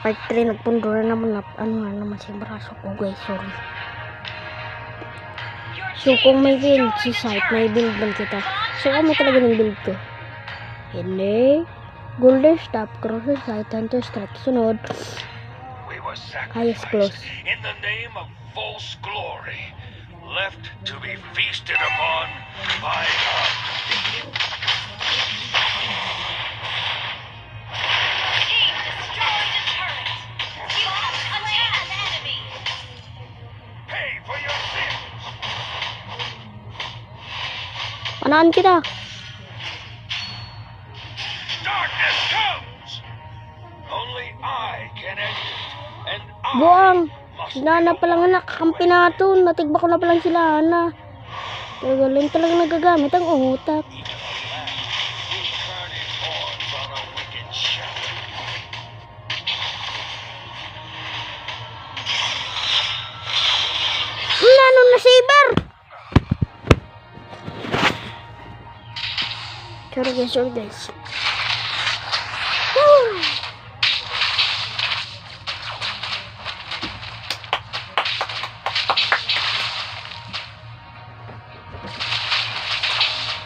Part 3 nagpundura naman na ano naman si braso ko guys, sorry. So kung may build si site, may build man kita. So ano talaga ng build ko? Hindi. Golden Staff, Crosser Site, Hunter Strike. Sunod. Highest close. In the name of false glory, left to be feasted upon by us. Panaan kita. Darkness comes. Only I can end it. And I Buang. must Sinana pa lang anak. Kampi natin. Natigba ko na palang sila na. Tagaling talaga nagagamit ang utak. turn his horns on a wicked shadow. Nanon na saber. Sorry guys. Woo!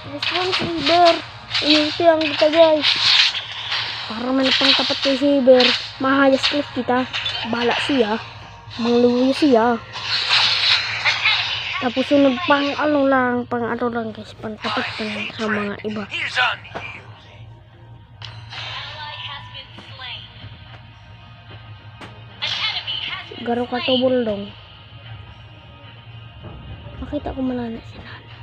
This one saber. Inilti ang kita guys. Para man pang tapat kay saber. Mahayas clip kita. Bala siya. Mangluwi siya. Tapos sunod pang ano lang guys, pang tapat lang sa mga iba. He's unyielding. Garo ka to buldong. Makita ko malala si Nana.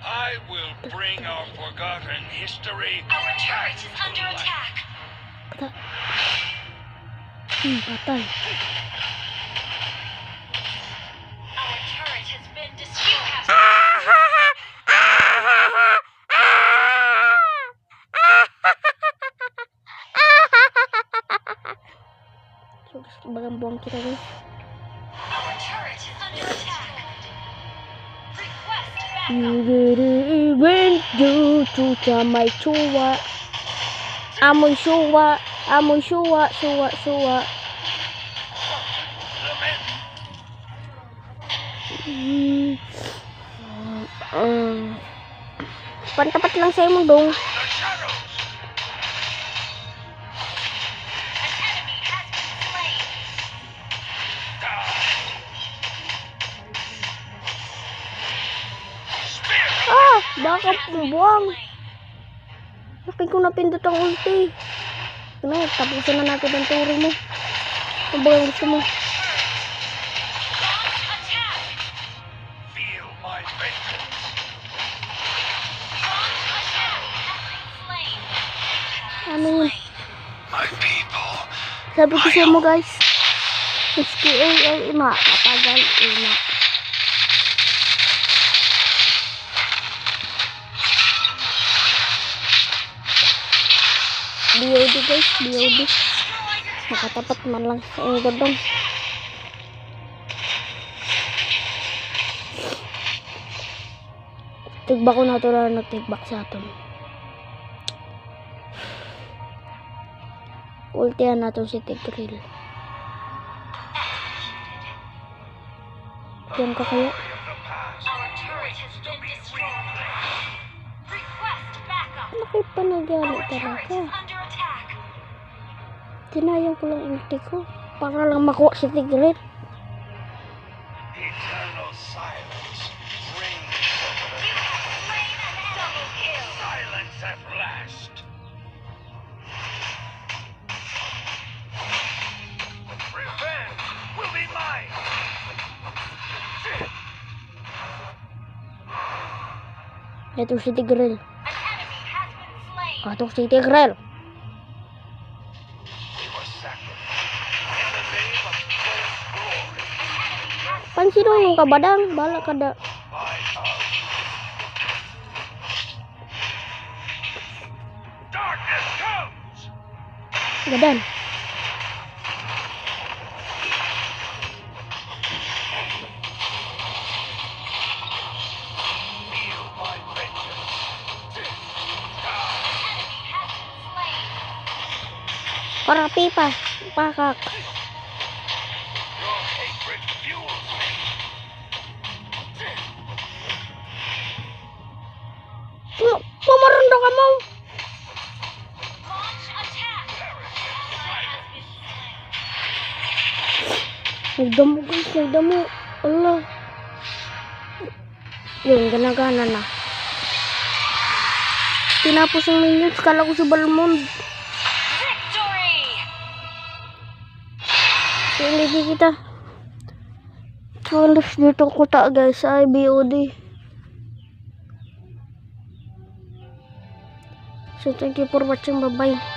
I will bring our forgotten history. Our turret is under attack. Patay. Our turret has been destroyed. So, bagang buwang kita guys. Our turret is under attack. Request backup. When you chucha may chuwa. Amoy suwa. Pantapat lang sa imong dong. The shadows. Ah, bakit buwang? Bakit ko napindot ang ulti? Ano, tapusin na natin ang turo mo. Ano ba yung gusto mo? Feel my vengeance. Ano yun? My people. Sabi ko sa mo guys. Miski ima, katagal ima. BOD guys, BOD. Nakatapat man lang sa yung godong. Tigbak ko na ito na nagtigbak sa aton. Ultihan natin si Tigreal. Diyan ka kaya? Our turret has been destroyed. Request backup. Bakit pa nagyari Our turret talaga? is under attack. Tinayang ko lang ulti ko. Para lang makuha si Tigreal. Eternal silence reigns over the Double kill. silence at last. Revenge will be mine. Ito si Tigreal. An enemy has been slain. Ito si Tigreal. We were sacrificed in the name of false glory. Pansino yung kabadang? Bala kada. By us. Darkness comes. Gadan. Feel my vengeance. Enemy has been slain. Para pipa. pakak. Your hatred fuels me. Pumarundo ka mo. Launch attack. Ally has been slain. Nagdamo guys, nagdamo. Allah. Yun, gana-gana na. Tinapos yung minions, kala ko si Balmond. Victory! Hindi kita. So, let's dito ko ta guys sa BOD. So, thank you for watching. Bye-bye.